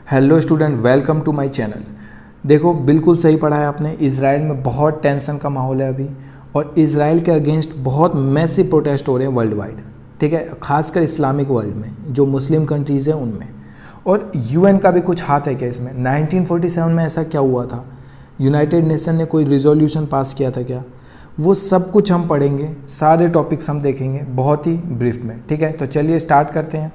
Hello student, welcome to my channel. देखो, बिल्कुल सही पढ़ा है आपने। इजराइल में बहुत टेंशन का माहौल है अभी, और इजराइल के अगेंस्ट बहुत मैसिव प्रोटेस्ट हो रहे हैं वर्ल्ड वाइड, ठीक है, खासकर इस्लामिक वर्ल्ड में, जो मुस्लिम कंट्रीज़ हैं उनमें। और यूएन का भी कुछ हाथ है क्या इसमें? 1947 में ऐसा क्या हुआ था? यूनाइटेड नेशन ने कोई रिजोल्यूशन पास किया था क्या? वो सब कुछ हम पढ़ेंगे, सारे टॉपिक्स हम देखेंगे बहुत ही ब्रीफ में, ठीक है। तो चलिए स्टार्ट करते हैं।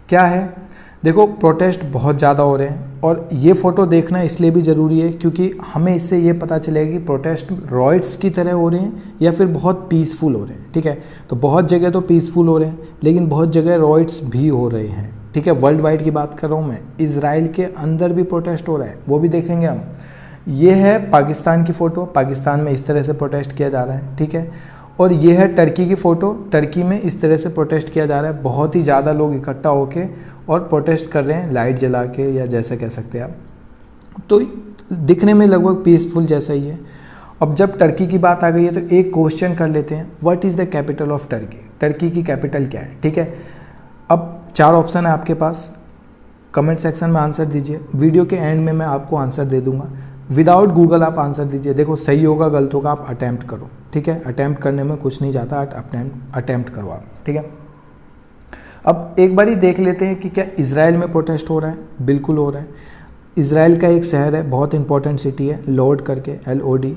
क्या है, देखो, प्रोटेस्ट बहुत ज़्यादा हो रहे हैं, और ये फ़ोटो देखना इसलिए भी ज़रूरी है क्योंकि हमें इससे ये पता चलेगा कि प्रोटेस्ट रॉयट्स की तरह हो रहे हैं या फिर बहुत पीसफुल हो रहे हैं, ठीक है। तो बहुत जगह तो पीसफुल हो रहे हैं, लेकिन बहुत जगह रॉयट्स भी हो रहे हैं, ठीक है। वर्ल्ड वाइड की बात कर रहा हूँ मैं। इजराइल के अंदर भी प्रोटेस्ट हो रहा है, वो भी देखेंगे हम। ये है पाकिस्तान की फ़ोटो, पाकिस्तान में इस तरह से प्रोटेस्ट किया जा रहा है, ठीक है। और ये है टर्की की फ़ोटो, टर्की में इस तरह से प्रोटेस्ट किया जा रहा है। बहुत ही ज़्यादा लोग इकट्ठा होके और प्रोटेस्ट कर रहे हैं, लाइट जला के या जैसे कह सकते हैं आप। तो दिखने में लगभग पीसफुल जैसा ही है। अब जब टर्की की बात आ गई है तो एक क्वेश्चन कर लेते हैं, what is the capital of Turkey? Turkey की कैपिटल क्या है, ठीक है। अब 4 ऑप्शन है आपके पास, कमेंट सेक्शन में आंसर दीजिए। वीडियो के एंड में मैं आपको आंसर दे दूंगा। विदाउट गूगल आप आंसर दीजिए। देखो, सही होगा गलत होगा आप अटैम्प्ट करो, ठीक है। अटैम्प्ट करने में कुछ नहीं जाता, अटैम्प्ट करो आप, ठीक है। अब एक बारी देख लेते हैं कि क्या इजराइल में प्रोटेस्ट हो रहा है। बिल्कुल हो रहा है। इजराइल का एक शहर है, बहुत इंपॉर्टेंट सिटी है, लोड करके, LOD।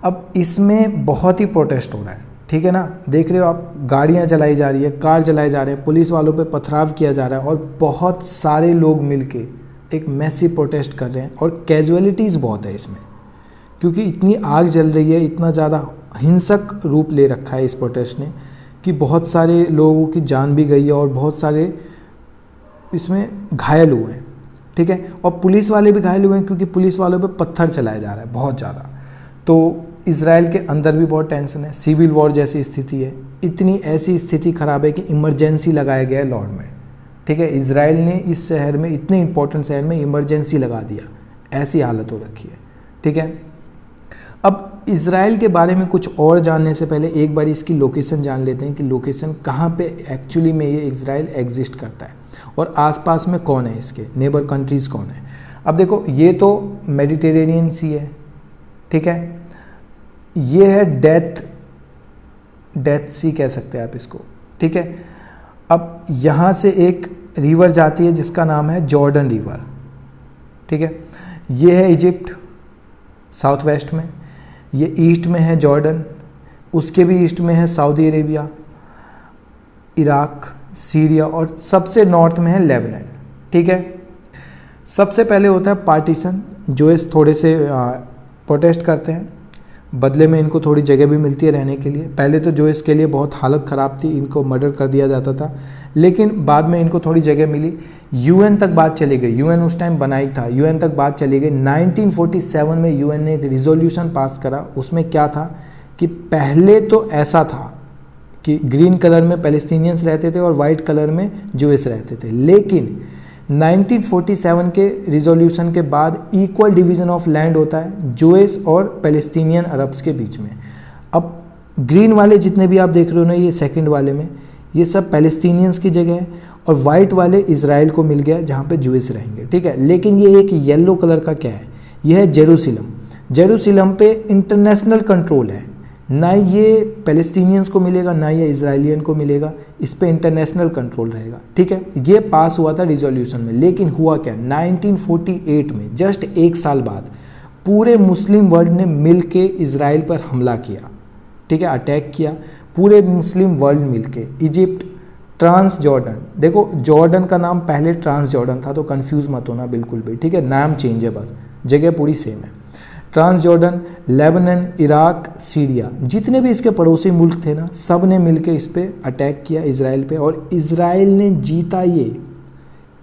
अब इसमें बहुत ही प्रोटेस्ट हो रहा है, ठीक है ना। देख रहे हो आप, गाड़ियाँ जलाई जा रही है, कार जलाए जा रहे हैं, पुलिस वालों पे पथराव किया जा रहा है, और बहुत सारे लोग मिलके एक मैसिव प्रोटेस्ट कर रहे हैं। और कैजुअलिटीज़ बहुत है इसमें, क्योंकि इतनी आग जल रही है, इतना ज़्यादा हिंसक रूप ले रखा है इस प्रोटेस्ट ने कि बहुत सारे लोगों की जान भी गई है और बहुत सारे इसमें घायल हुए हैं, ठीक है। और पुलिस वाले भी घायल हुए हैं क्योंकि पुलिस वालों पे पत्थर चलाया जा रहा है बहुत ज़्यादा। तो इजराइल के अंदर भी बहुत टेंशन है, सिविल वॉर जैसी स्थिति है। इतनी ऐसी स्थिति खराब है कि इमरजेंसी लगाया गया है लॉर्ड में, ठीक है। इजराइल ने इस शहर में, इतने इंपॉर्टेंट शहर में इमरजेंसी लगा दिया, ऐसी हालत हो रखी है, ठीक है। अब इजराइल के बारे में कुछ और जानने से पहले एक बार इसकी लोकेशन जान लेते हैं कि लोकेशन कहाँ पे एक्चुअली में ये इजराइल एग्जिस्ट करता है, और आसपास में कौन है, इसके नेबर कंट्रीज़ कौन है। अब देखो, ये तो मेडिटेरेनियन सी है, ठीक है। ये है डेथ सी कह सकते हैं आप इसको, ठीक है। अब यहाँ से एक रिवर जाती है जिसका नाम है जॉर्डन रिवर, ठीक है। ये है इजिप्ट साउथ वेस्ट में, ये ईस्ट में है जॉर्डन, उसके भी ईस्ट में है सऊदी अरेबिया, इराक, सीरिया, और सबसे नॉर्थ में है लेबनान, ठीक है। सबसे पहले होता है पार्टीशन। जोइस थोड़े से प्रोटेस्ट करते हैं, बदले में इनको थोड़ी जगह भी मिलती है रहने के लिए। पहले तो जोइस के लिए बहुत हालत ख़राब थी, इनको मर्डर कर दिया जाता था, लेकिन बाद में इनको थोड़ी जगह मिली। यूएन तक बात चली गई, यूएन उस टाइम बनाई था, यूएन तक बात चली गई। 1947 में यूएन ने एक रिजोल्यूशन पास करा। उसमें क्या था कि पहले तो ऐसा था कि ग्रीन कलर में पैलेस्टीनियंस रहते थे और वाइट कलर में जोइस रहते थे, लेकिन 1947 के रिजोल्यूशन के बाद इक्वल डिवीज़न ऑफ लैंड होता है जोइस और पैलेस्टीनियन अरब्स के बीच में। अब ग्रीन वाले जितने भी आप देख रहे हो ना, ये सेकंड वाले में, ये सब पैलेस्टीनियंस की जगह है, और वाइट वाले इजराइल को मिल गया जहाँ पे जोइस रहेंगे, ठीक है। लेकिन ये एक येलो कलर का क्या है, ये है जेरूसलम। जेरूसलम पे इंटरनेशनल कंट्रोल है, ना ये पैलेस्टीनियंस को मिलेगा ना ये इजराइलियन को मिलेगा, इस पे इंटरनेशनल कंट्रोल रहेगा, ठीक है। ये पास हुआ था रिजोल्यूशन में। लेकिन हुआ क्या, 1948 में, जस्ट 1 साल बाद, पूरे मुस्लिम वर्ल्ड ने मिल के इजराइल पर हमला किया, ठीक है, अटैक किया। पूरे मुस्लिम वर्ल्ड मिल के, इजिप्ट, ट्रांस जॉर्डन, देखो जॉर्डन का नाम पहले ट्रांस जॉर्डन था, तो कंफ्यूज मत होना बिल्कुल भी, ठीक है। नाम चेंज है बस, जगह पूरी सेम है। Transjordan, Lebanon, Iraq, Syria, जितने भी इसके पड़ोसी मुल्क थे ना, सब ने मिलके इस पे अटैक किया इजराइल पे, और इजराइल ने जीता। ये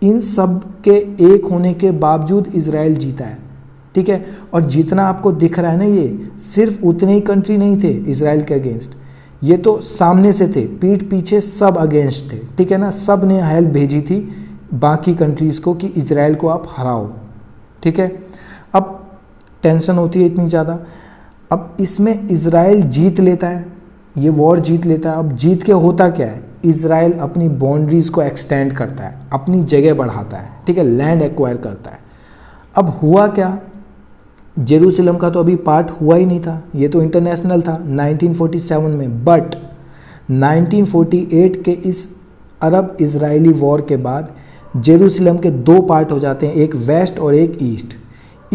इन सब के एक होने के बावजूद इजराइल जीता है, ठीक है। और जितना आपको दिख रहा है ना, ये सिर्फ उतने ही कंट्री नहीं थे इजराइल के अगेंस्ट, ये तो सामने से थे, पीठ पीछे सब अगेंस्ट थे, ठीक है ना। सब ने हेल्प भेजी थी बाकी कंट्रीज़ को कि इजराइल को आप हराओ, ठीक है। अब टेंशन होती है इतनी ज़्यादा। अब इसमें इजराइल जीत लेता है, ये वॉर जीत लेता है। अब जीत के होता क्या है, इजराइल अपनी बाउंड्रीज़ को एक्सटेंड करता है, अपनी जगह बढ़ाता है, ठीक है, लैंड एक्वायर करता है। अब हुआ क्या, जेरूसलम का तो अभी पार्ट हुआ ही नहीं था, ये तो इंटरनेशनल था 1947 में, बट 1948 के इस अरब इजरायली वॉर के बाद जेरूसलम के दो पार्ट हो जाते हैं, एक वेस्ट और एक ईस्ट।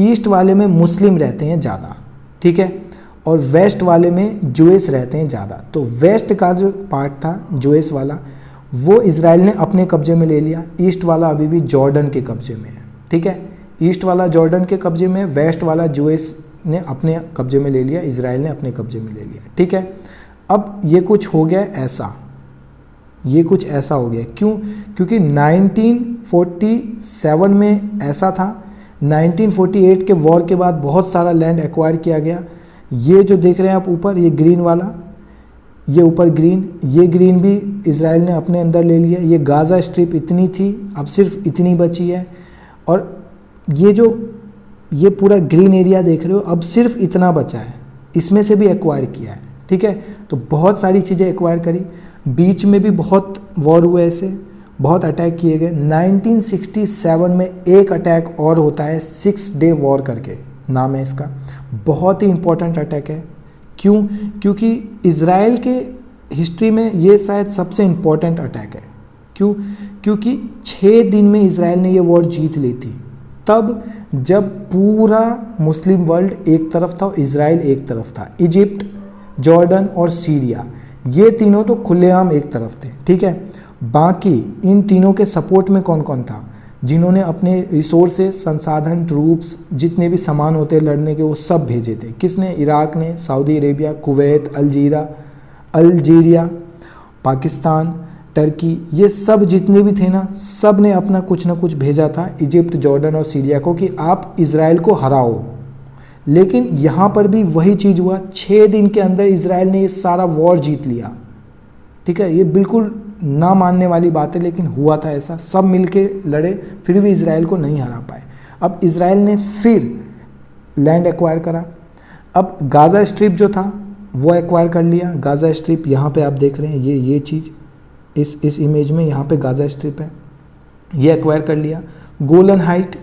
ईस्ट वाले में मुस्लिम रहते हैं ज़्यादा, ठीक है, और वेस्ट वाले में जूइश रहते हैं ज़्यादा। तो वेस्ट का जो पार्ट था जूइश वाला, वो इजराइल ने अपने कब्जे में ले लिया। ईस्ट वाला अभी भी जॉर्डन के कब्जे में है, ठीक है, ईस्ट वाला जॉर्डन के कब्जे में, वेस्ट वाला जूइश ने अपने कब्जे में ले लिया, इजराइल ने अपने कब्जे में ले लिया, ठीक है। अब ये कुछ हो गया ऐसा, ये कुछ ऐसा हो गया, क्यों? क्योंकि 1947 में ऐसा था, 1948 के वॉर के बाद बहुत सारा लैंड एक्वायर किया गया। ये जो देख रहे हैं आप ऊपर, ये ग्रीन वाला, ये ऊपर ग्रीन, ये ग्रीन भी इजराइल ने अपने अंदर ले लिया। ये गाज़ा स्ट्रिप इतनी थी, अब सिर्फ इतनी बची है, और ये पूरा ग्रीन एरिया देख रहे हो, अब सिर्फ इतना बचा है, इसमें से भी एक्वायर किया है, ठीक है। तो बहुत सारी चीज़ें एक्वायर करी, बीच में भी बहुत वॉर हुए, ऐसे बहुत अटैक किए गए। 1967 में एक अटैक और होता है, 6 डे वॉर करके नाम है इसका, बहुत ही इंपॉर्टेंट अटैक है। क्यों? क्योंकि इजराइल के हिस्ट्री में ये शायद सबसे इम्पोर्टेंट अटैक है। क्यों? क्योंकि 6 दिन में इजराइल ने ये वॉर जीत ली थी, तब जब पूरा मुस्लिम वर्ल्ड एक तरफ था और इजराइल एक तरफ था। इजिप्ट, जॉर्डन और सीरिया, ये तीनों तो खुलेआम एक तरफ थे, ठीक है। बाकी इन तीनों के सपोर्ट में कौन कौन था, जिन्होंने अपने रिसोर्सेज, संसाधन, ट्रूप्स, जितने भी सामान होते लड़ने के, वो सब भेजे थे। किसने? इराक ने, Saudi Arabia, Kuwait, Algeria, Pakistan, Turkey, ये सब जितने भी थे ना, सब ने अपना कुछ ना कुछ भेजा था इजिप्ट, जॉर्डन और सीरिया को कि आप इजराइल को हराओ। लेकिन यहाँ पर भी वही चीज़ हुआ, 6 दिन के अंदर इजराइल ने ये सारा वॉर जीत लिया, ठीक है। ये बिल्कुल ना मानने वाली बात है, लेकिन हुआ था ऐसा, सब मिलके लड़े, फिर भी इजराइल को नहीं हरा पाए। अब इजराइल ने फिर लैंड एक्वायर करा। अब गाज़ा स्ट्रिप जो था वो एक्वायर कर लिया। गाज़ा स्ट्रिप यहाँ पे आप देख रहे हैं, ये चीज़ इस इमेज में यहाँ पे गाज़ा स्ट्रिप है, ये एक्वायर कर लिया। गोलन हाइट,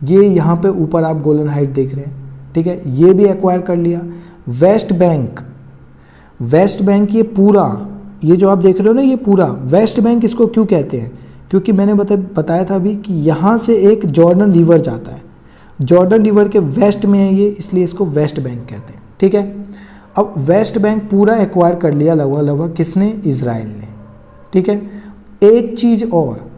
ये यहाँ पे ऊपर आप गोलन हाइट देख रहे हैं, ठीक है, ये भी एक्वायर कर लिया। वेस्ट बैंक ये पूरा, ये जो आप देख रहे हो ना, ये पूरा वेस्ट बैंक, इसको क्यों कहते हैं? क्योंकि मैंने बताया था अभी कि यहाँ से एक जॉर्डन रिवर जाता है, जॉर्डन रिवर के वेस्ट में है ये, इसलिए इसको वेस्ट बैंक कहते हैं, ठीक है। अब वेस्ट बैंक पूरा एक्वायर कर लिया लगभग किसने? इजराइल ने, ठीक है। एक चीज़ और,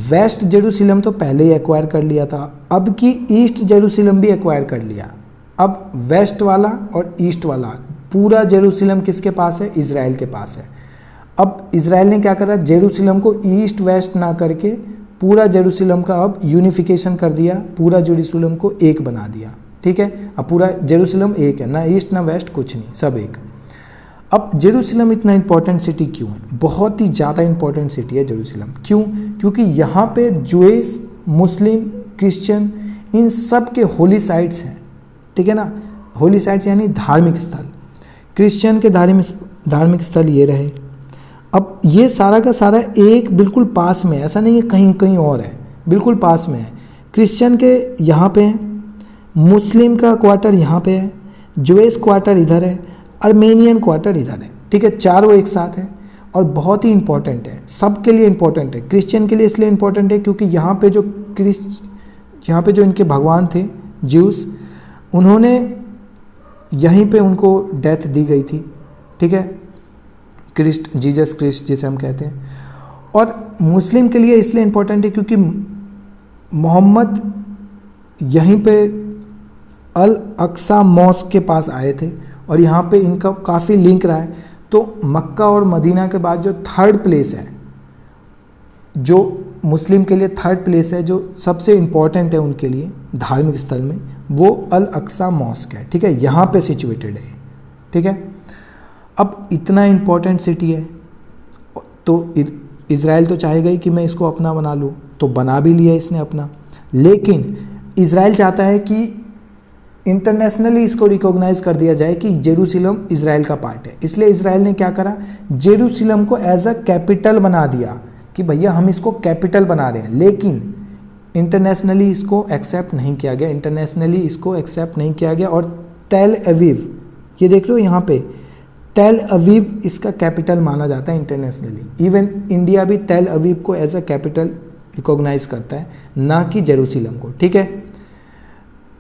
वेस्ट जेरूसलम तो पहले ही एक्वायर कर लिया था, अब की ईस्ट जेरूसलम भी एक्वायर कर लिया। अब वेस्ट वाला और ईस्ट वाला पूरा जेरूसलम किसके पास है? इजराइल के पास है। अब इजराइल ने क्या करा, जेरूसलम को ईस्ट वेस्ट ना करके पूरा जेरूसलम का अब यूनिफिकेशन कर दिया, पूरा जेरूसलम को एक बना दिया, ठीक है। अब पूरा जेरूसलम एक है, ना ईस्ट ना वेस्ट, कुछ नहीं, सब एक। अब जेरूसलम इतना इंपॉर्टेंट सिटी क्यों है? बहुत ही ज़्यादा इंपॉर्टेंट सिटी है जेरूसलम। क्यों? क्योंकि यहाँ पे जूइश, मुस्लिम, क्रिश्चियन, इन सब के होली साइट्स हैं, ठीक है ना। होली साइट्स यानी धार्मिक स्थल। क्रिश्चियन के धार्मिक स्थल ये रहे। अब ये सारा का सारा एक बिल्कुल पास में है, ऐसा नहीं है कहीं कहीं और है, बिल्कुल पास में है। क्रिश्चियन के यहाँ पे है, मुस्लिम का क्वार्टर यहाँ पे है, जूइश क्वार्टर इधर है, अर्मेनियन क्वार्टर इधर है, ठीक है। चारों एक साथ है और बहुत ही इंपॉर्टेंट है, सबके लिए इंपॉर्टेंट है। क्रिश्चियन के लिए इसलिए इंपॉर्टेंट है क्योंकि यहाँ पे जो इनके भगवान थे ज्यूस, उन्होंने यहीं पे उनको डेथ दी गई थी, ठीक है, जीसस क्रिस्ट जिसे हम कहते हैं। और मुस्लिम के लिए इसलिए इंपॉर्टेंट है क्योंकि मोहम्मद यहीं पे अल अक्सा मॉस्क के पास आए थे और यहाँ पे इनका काफ़ी लिंक रहा है। तो मक्का और मदीना के बाद जो थर्ड प्लेस है, जो मुस्लिम के लिए थर्ड प्लेस है, जो सबसे इम्पॉर्टेंट है उनके लिए धार्मिक स्थल में, वो अल अक्सा मॉस्क है, ठीक है, यहाँ पे सिचुएटेड है, ठीक है। अब इतना इम्पॉर्टेंट सिटी है तो इज़राइल तो चाहेगा ही कि मैं इसको अपना बना लूँ, तो बना भी लिया इसने अपना। लेकिन इज़राइल चाहता है कि इंटरनेशनली इसको रिकॉग्नाइज कर दिया जाए कि जेरूसलम इज़राइल का पार्ट है। इसलिए इज़राइल ने क्या करा, जेरूसलम को एज अ कैपिटल बना दिया कि भैया हम इसको कैपिटल बना रहे हैं। लेकिन इंटरनेशनली इसको एक्सेप्ट नहीं किया गया, इंटरनेशनली इसको एक्सेप्ट नहीं किया गया। और तेल अवीव, ये देख लो यहाँ पे तेल अवीव इसका कैपिटल माना जाता है इंटरनेशनली। इवन इंडिया भी तेल अवीव को एज अ कैपिटल रिकॉग्नाइज करता है, ना कि जेरूसलम को। ठीक है,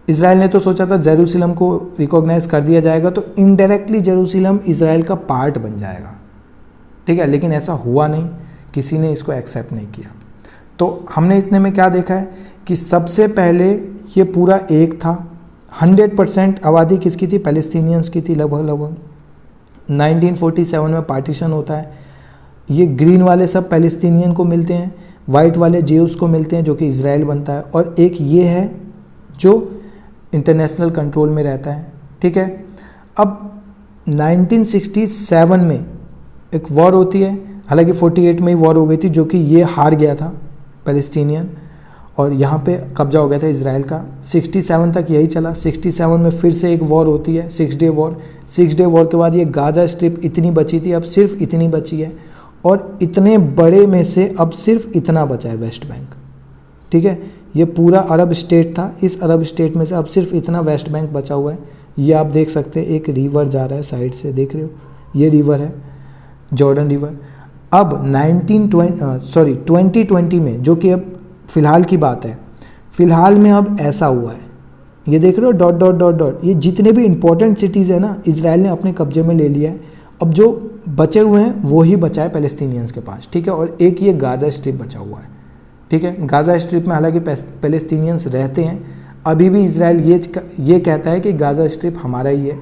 इजराइल ने तो सोचा था जेरूसलम को रिकॉग्नाइज कर दिया जाएगा तो इनडायरेक्टली जेरूसलम इजराइल का पार्ट बन जाएगा। ठीक है, लेकिन ऐसा हुआ नहीं, किसी ने इसको एक्सेप्ट नहीं किया। तो हमने इतने में क्या देखा है कि सबसे पहले ये पूरा एक था, 100% आबादी किसकी थी, पैलेस्टीनियंस की थी लगभग। 1947 में पार्टीशन होता है, ये ग्रीन वाले सब पैलेस्टीनियन को मिलते हैं, वाइट वाले जेव्स को मिलते हैं जो कि इजराइल बनता है, और एक ये है जो इंटरनेशनल कंट्रोल में रहता है। ठीक है, अब 1967 में एक वॉर होती है, हालांकि 48 में ही वॉर हो गई थी जो कि ये हार गया था पैलेस्टीनियन, और यहाँ पे कब्जा हो गया था इजराइल का। 67 तक यही चला। 67 में फिर से एक वॉर होती है, 6 डे वॉर। 6 डे वॉर के बाद ये गाजा स्ट्रिप इतनी बची थी, अब सिर्फ इतनी बची है, और इतने बड़े में से अब सिर्फ इतना बचा है, वेस्ट बैंक। ठीक है, ये पूरा अरब स्टेट था, इस अरब स्टेट में से अब सिर्फ इतना वेस्ट बैंक बचा हुआ है। ये आप देख सकते हैं, एक रिवर जा रहा है साइड से, देख रहे हो, ये रिवर है जॉर्डन रिवर। अब 2020 में, जो कि अब फ़िलहाल की बात है, फ़िलहाल में अब ऐसा हुआ है, ये देख रहे हो डॉट डॉट डॉट डॉट, ये जितने भी इंपॉर्टेंट सिटीज़ है ना, इजराइल ने अपने कब्जे में ले लिया है। अब जो बचे हुए हैं वो ही बचा है पैलेस्टीनियंस के पास। ठीक है, और एक ये गाजा स्ट्रिप बचा हुआ है। ठीक है, गाजा स्ट्रिप में हालांकि पैलेस्टीनियंस रहते हैं, अभी भी इजराइल ये कहता है कि गाजा स्ट्रिप हमारा ही है।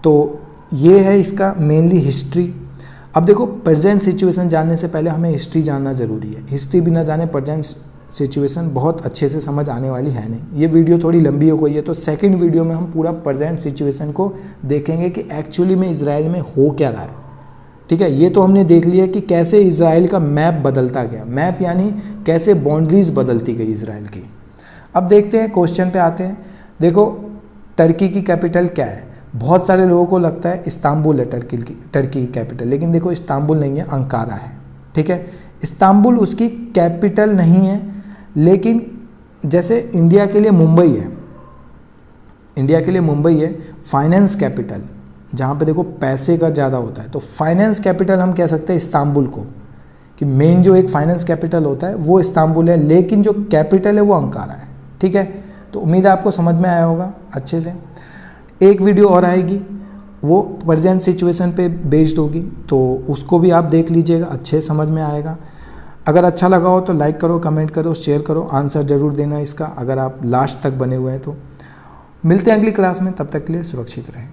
तो ये है इसका मेनली हिस्ट्री। अब देखो, प्रेजेंट सिचुएशन जानने से पहले हमें हिस्ट्री जानना ज़रूरी है। हिस्ट्री बिना जाने प्रेजेंट सिचुएशन बहुत अच्छे से समझ आने वाली है नहीं। ये वीडियो थोड़ी लंबी हो गई है, तो सेकंड वीडियो में हम पूरा प्रेजेंट सिचुएशन को देखेंगे कि एक्चुअली में इजराइल में हो क्या रहा है। ठीक है, ये तो हमने देख लिया कि कैसे इजराइल का मैप बदलता गया, मैप यानी कैसे बाउंड्रीज बदलती गई इजराइल की। अब देखते हैं, क्वेश्चन पे आते हैं। देखो, टर्की की कैपिटल क्या है? बहुत सारे लोगों को लगता है इस्तांबुल है टर्की की कैपिटल, लेकिन देखो इस्तांबुल नहीं है, अंकारा है। ठीक है, इस्तांबुल उसकी कैपिटल नहीं है, लेकिन जैसे इंडिया के लिए मुंबई है, इंडिया के लिए मुंबई है फाइनेंस कैपिटल, जहाँ पे देखो पैसे का ज़्यादा होता है, तो फाइनेंस कैपिटल हम कह सकते हैं इस्तांबुल को, कि मेन जो एक फाइनेंस कैपिटल होता है वो इस्तांबुल है, लेकिन जो कैपिटल है वो अंकारा है। ठीक है, तो उम्मीद है आपको समझ में आया होगा अच्छे से। एक वीडियो और आएगी, वो प्रेजेंट सिचुएशन पे बेस्ड होगी, तो उसको भी आप देख लीजिएगा, अच्छे समझ में आएगा। अगर अच्छा लगा हो तो लाइक करो, कमेंट करो, शेयर करो, आंसर ज़रूर देना इसका, अगर आप लास्ट तक बने हुए हैं तो। मिलते हैं अगली क्लास में, तब तक के लिए सुरक्षित रहें।